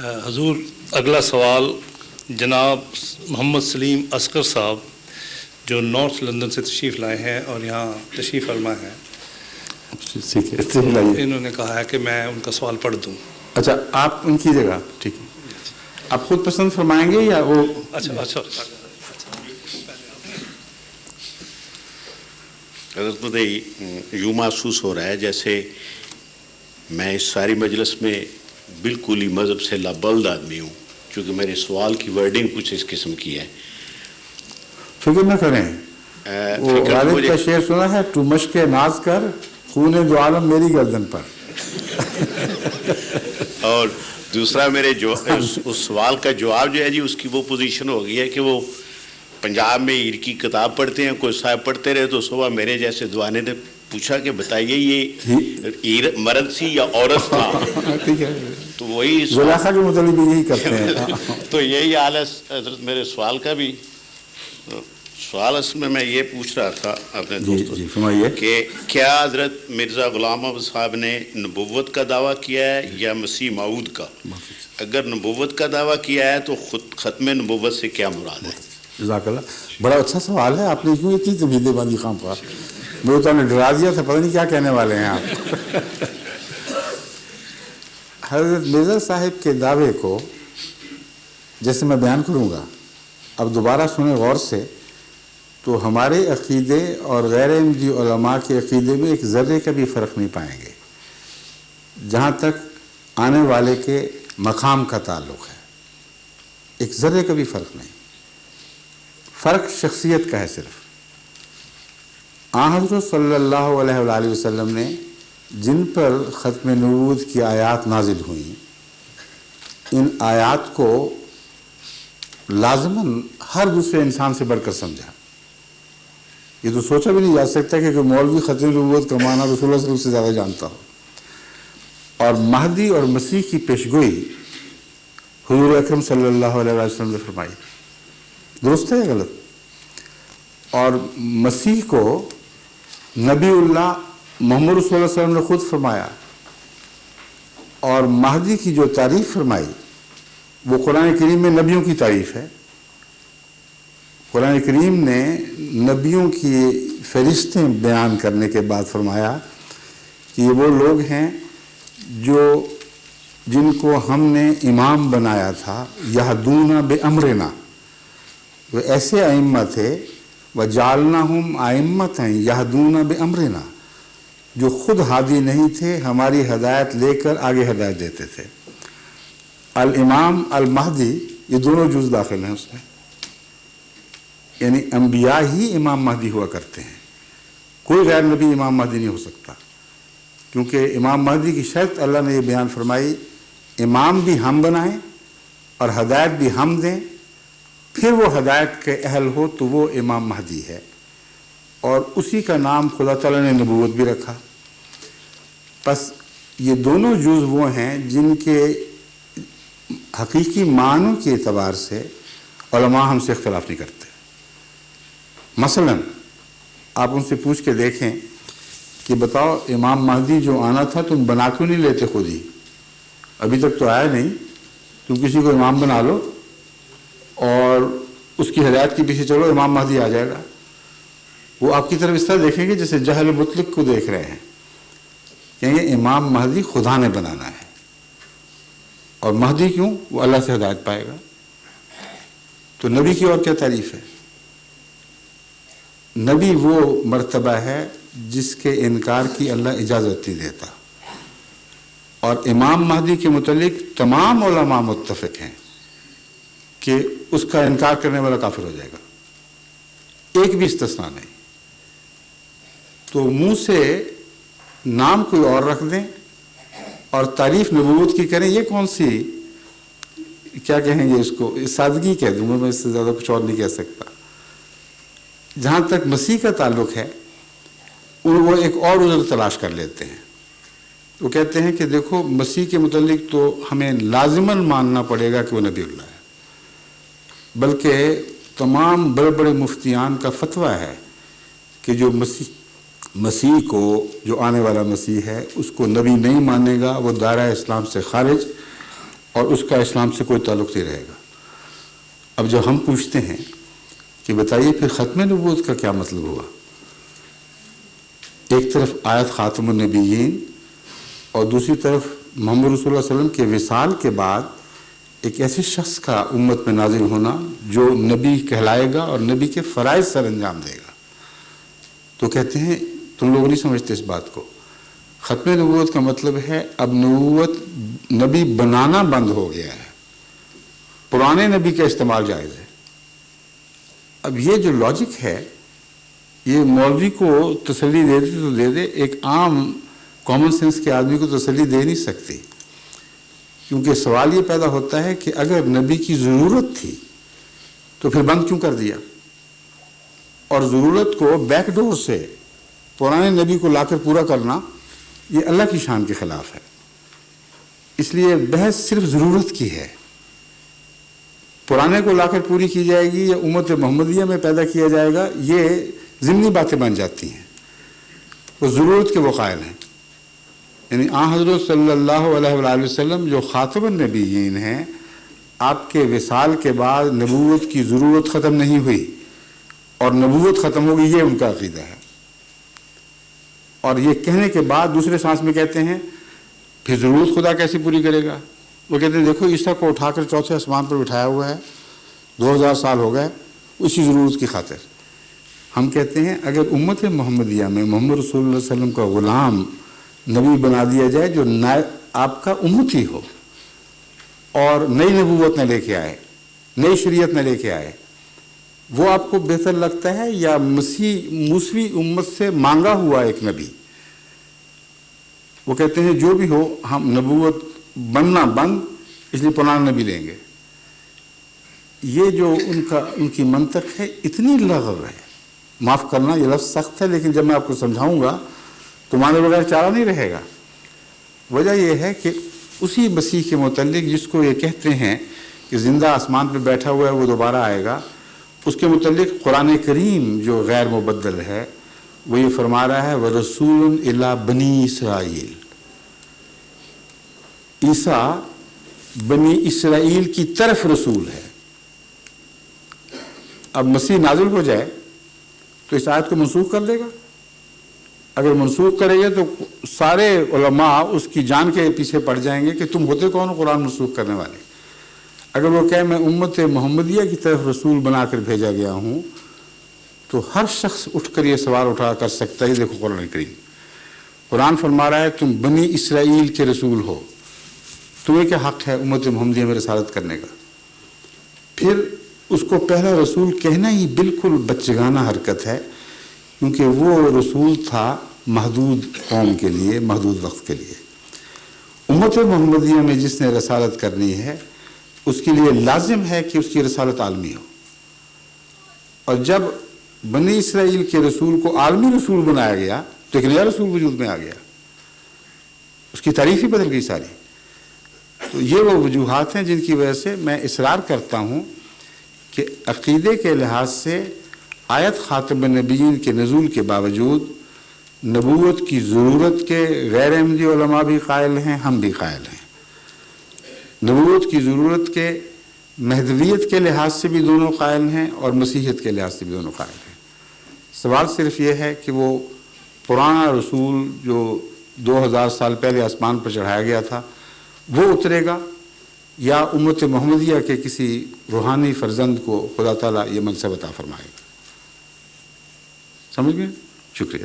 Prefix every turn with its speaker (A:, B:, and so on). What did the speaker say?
A: حضور اگلا سوال جناب محمد سلیم اصغر صاحب جو نارتھ لندن سے تشریف لائے ہیں اور یہاں تشریف فرما ہیں، انہوں نے کہا ہے کہ میں ان کا سوال پڑھ دوں۔
B: اچھا، آپ ان کی جگہ ٹھیک ہے، آپ خود پسند فرمائیں گے یا وہ؟
A: اچھا
C: حضرت مجھے یوں محسوس ہو رہا ہے جیسے میں اس ساری مجلس میں بالکل ہی مذہب سے لابلد آدمی ہوں، کیونکہ میرے سوال کی ورڈنگ کچھ اس قسم کی ہے۔
B: فکر نہ کریں، وہ غالب کا شعر سنا ہے، تو مشق ناز کر خون دو عالم میری گردن پر۔
C: اور دوسرا میرے جو اس سوال کا جواب جو ہے جی، اس کی وہ پوزیشن ہو گئی ہے کہ وہ پنجاب میں عیر کی کتاب پڑھتے ہیں، کوئی صاحب پڑھتے رہے تو صبح میرے جیسے دوانے نے پوچھا کہ بتائیے یہ عیر مرد سی یا عورت تھا، تو وہی
B: زلیخا کے متعلق بھی یہی کرتے ہیں۔
C: تو یہی حال ہے حضرت میرے سوال کا بھی۔ سوال اس میں یہ پوچھ رہا تھا اپنے دوستوں کہ کیا حضرت مرزا غلام احمد صاحب نے نبوت کا دعویٰ کیا ہے یا مسیح موعود کا؟ اگر نبوت کا دعویٰ کیا ہے تو ختم نبوت سے کیا مراد ہے؟
B: جزاک اللہ، بڑا اچھا سوال ہے۔ آپ نے کیوں اتنی طویل بندی خام پر مجھے تو نے ڈرا دیا تھا، پتہ نہیں کیا کہنے والے ہیں آپ۔ حضرت مرزا صاحب کے دعوے کو جیسے میں بیان کروں گا، اب دوبارہ سنیں غور سے، تو ہمارے عقیدے اور غیر احمدی علماء کے عقیدے میں ایک ذرے کا بھی فرق نہیں پائیں گے جہاں تک آنے والے کے مقام کا تعلق ہے۔ ایک ذرے کا بھی فرق نہیں، فرق شخصیت کا ہے صرف۔ آن حضرت صلی اللہ علیہ وآلہ وسلم نے جن پر ختم نبوت کی آیات نازل ہوئیں، ان آیات کو لازماً ہر دوسرے انسان سے بڑھ کر سمجھا۔ یہ تو سوچا بھی نہیں جا سکتا کہ کوئی مولوی ختم نبوت کا معنی رسول اللہ صلی اللہ علیہ وسلم سے زیادہ جانتا ہو۔ اور مہدی اور مسیح کی پیشگوئی حضور اکرم صلی اللہ علیہ وسلم نے فرمائی، درست ہے یا غلط؟ اور مسیح کو نبی اللہ محمد رسول اللہ علیہ وسلم نے خود فرمایا، اور مہدی کی جو تعریف فرمائی وہ قرآن کریم میں نبیوں کی تعریف ہے۔ قرآن کریم نے نبیوں کی فہرستیں بیان کرنے کے بعد فرمایا کہ یہ وہ لوگ ہیں جن کو ہم نے امام بنایا تھا، یہدون بامرنا، وہ ایسے ائمہ تھے، وجعلناہم ائمۃ یہدون بامرنا، جو خود ہادی نہیں تھے، ہماری ہدایت لے کر آگے ہدایت دیتے تھے۔ الامام المہدی، یہ دونوں جز داخل ہیں اس میں، یعنی انبیاء ہی امام مہدی ہوا کرتے ہیں، کوئی غیر نبی امام مہدی نہیں ہو سکتا، کیونکہ امام مہدی کی شرط اللہ نے یہ بیان فرمائی، امام بھی ہم بنائیں اور ہدایت بھی ہم دیں، پھر وہ ہدایت کے اہل ہو تو وہ امام مہدی ہے، اور اسی کا نام خدا تعالیٰ نے نبوت بھی رکھا۔ پس یہ دونوں جز وہ ہیں جن کے حقیقی معنوں کے اعتبار سے علماء ہم سے اختلاف نہیں کرتے۔ مثلا آپ ان سے پوچھ کے دیکھیں کہ بتاؤ امام مہدی جو آنا تھا تم بنا کیوں نہیں لیتے خود ہی؟ ابھی تک تو آیا نہیں، تم کسی کو امام بنا لو اور اس کی ہدایت کے پیچھے چلو، امام مہدی آ جائے گا۔ وہ آپ کی طرف اس طرح دیکھیں گے جیسے جہل مطلق کو دیکھ رہے ہیں، کہ امام مہدی خدا نے بنانا ہے، اور مہدی کیوں؟ وہ اللہ سے ہدایت پائے گا۔ تو نبی کی اور کیا تعریف ہے؟ نبی وہ مرتبہ ہے جس کے انکار کی اللہ اجازت نہیں دیتا، اور امام مہدی کے متعلق تمام علماء متفق ہیں کہ اس کا انکار کرنے والا کافر ہو جائے گا، ایک بھی استثناء نہیں۔ تو منہ سے نام کوئی اور رکھ دیں اور تعریف نبوت کی کریں، یہ کون سی، کیا کہیں گے اس کو، سادگی کہہ دوں میں اس سے زیادہ کچھ اور نہیں کہہ سکتا۔ جہاں تک مسیح کا تعلق ہے، وہ ایک اور عذر تلاش کر لیتے ہیں، وہ کہتے ہیں کہ دیکھو مسیح کے متعلق تو ہمیں لازماً ماننا پڑے گا کہ وہ نبی اللہ ہے، بلکہ تمام بڑے بڑے مفتیان کا فتویٰ ہے کہ جو مسیح کو، جو آنے والا مسیح ہے، اس کو نبی نہیں مانے گا وہ دائرہ اسلام سے خارج اور اس کا اسلام سے کوئی تعلق نہیں رہے گا۔ اب جب ہم پوچھتے ہیں کہ بتائیے پھر ختم نبوت کا کیا مطلب ہوا؟ ایک طرف آیت خاتم النبیین اور دوسری طرف محمد رسول اللہ علیہ وسلم کے وصال کے بعد ایک ایسے شخص کا امت میں نازل ہونا جو نبی کہلائے گا اور نبی کے فرائض سر انجام دے گا۔ تو کہتے ہیں تم لوگ نہیں سمجھتے اس بات کو، ختم نبوت کا مطلب ہے اب نبوت نبی بنانا بند ہو گیا ہے، پرانے نبی کا استعمال جائز ہے۔ اب یہ جو لاجک ہے یہ مولوی کو تسلی دے دے تو دے دے، ایک عام کامن سینس کے آدمی کو تسلی دے نہیں سکتی، کیونکہ سوال یہ پیدا ہوتا ہے کہ اگر نبی کی ضرورت تھی تو پھر بند کیوں کر دیا؟ اور ضرورت کو بیک ڈور سے پرانے نبی کو لا کر پورا کرنا یہ اللہ کی شان کے خلاف ہے۔ اس لیے بحث صرف ضرورت کی ہے، پرانے کو لا کر پوری کی جائے گی یا امت محمدیہ میں پیدا کیا جائے گا، یہ ضمنی باتیں بن جاتی ہیں۔ وہ ضرورت کے وہ قائل ہیں، یعنی آن حضرت صلی اللہ علیہ وآلہ وسلم جو خاتم النبیین ہیں، آپ کے وصال کے بعد نبوت کی ضرورت ختم نہیں ہوئی اور نبوت ختم ہوگی، یہ ان کا عقیدہ ہے۔ اور یہ کہنے کے بعد دوسرے سانس میں کہتے ہیں پھر ضرورت خدا کیسے پوری کرے گا؟ وہ کہتے ہیں دیکھو عیسیٰ کو اٹھا کر چوتھے آسمان پر بٹھایا ہوا ہے، 2000 سال ہو گئے اسی ضرورت کی خاطر۔ ہم کہتے ہیں اگر امت محمدیہ میں محمد رسول اللہ علیہ وسلم کا غلام نبی بنا دیا جائے جو آپ کا امتی ہو اور نئی نبوت نہ لے کے آئے، نئی شریعت نہ لے کے آئے، وہ آپ کو بہتر لگتا ہے یا موسوی امت سے مانگا ہوا ایک نبی؟ وہ کہتے ہیں جو بھی ہو ہم نبوت بننا بند، اس لیے پرانا نبی لیں گے۔ یہ جو ان کی منطق ہے اتنی لغو ہے، معاف کرنا یہ لفظ سخت ہے لیکن جب میں آپ کو سمجھاؤں گا تو مانے بغیر چارہ نہیں رہے گا۔ وجہ یہ ہے کہ اسی مسیح کے متعلق جس کو یہ کہتے ہیں کہ زندہ آسمان پہ بیٹھا ہوا ہے وہ دوبارہ آئے گا، اس کے متعلق قرآن کریم جو غیر مبدل ہے وہ یہ فرما رہا ہے وَرَسُولٌ إِلَىٰ بَنِي إِسْرَائِيل، عیسیٰ بنی اسرائیل کی طرف رسول ہے۔ اب مسیح نازل ہو جائے تو اس آیت کو منسوخ کر دے گا؟ اگر منسوخ کرے گا تو سارے علماء اس کی جان کے پیچھے پڑ جائیں گے کہ تم ہوتے کون ہو قرآن منسوخ کرنے والے۔ اگر وہ کہے میں امت محمدیہ کی طرف رسول بنا کر بھیجا گیا ہوں تو ہر شخص اٹھ کر یہ سوال اٹھا کر سکتا ہے۔ دیکھو قرآن کریم، قرآن فرما رہا ہے تم بنی اسرائیل کے رسول ہو، تمہیں کیا حق ہے امت محمدیہ میں رسالت کرنے کا؟ پھر اس کو پہلا رسول کہنا ہی بالکل بچگانہ حرکت ہے، کیونکہ وہ رسول تھا محدود قوم کے لیے، محدود وقت کے لیے۔ امت محمدیہ میں جس نے رسالت کرنی ہے اس کے لیے لازم ہے کہ اس کی رسالت عالمی ہو، اور جب بنی اسرائیل کے رسول کو عالمی رسول بنایا گیا تو ایک نیا رسول وجود میں آ گیا، اس کی تعریف ہی بدل گئی ساری۔ تو یہ وہ وجوہات ہیں جن کی وجہ سے میں اصرار کرتا ہوں کہ عقیدے کے لحاظ سے آیت خاتم النبیین کے نزول کے باوجود نبوت کی ضرورت کے غیر احمدی علماء بھی قائل ہیں، ہم بھی قائل ہیں۔ نبوت کی ضرورت کے مہدویت کے لحاظ سے بھی دونوں قائل ہیں اور مسیحیت کے لحاظ سے بھی دونوں قائل ہیں۔ سوال صرف یہ ہے کہ وہ پرانا رسول جو 2000 سال پہلے آسمان پر چڑھایا گیا تھا وہ اترے گا یا امت محمدیہ کے کسی روحانی فرزند کو خدا تعالیٰ یہ منصب عطا فرمائے گا؟ سمجھ گئے؟ شکریہ۔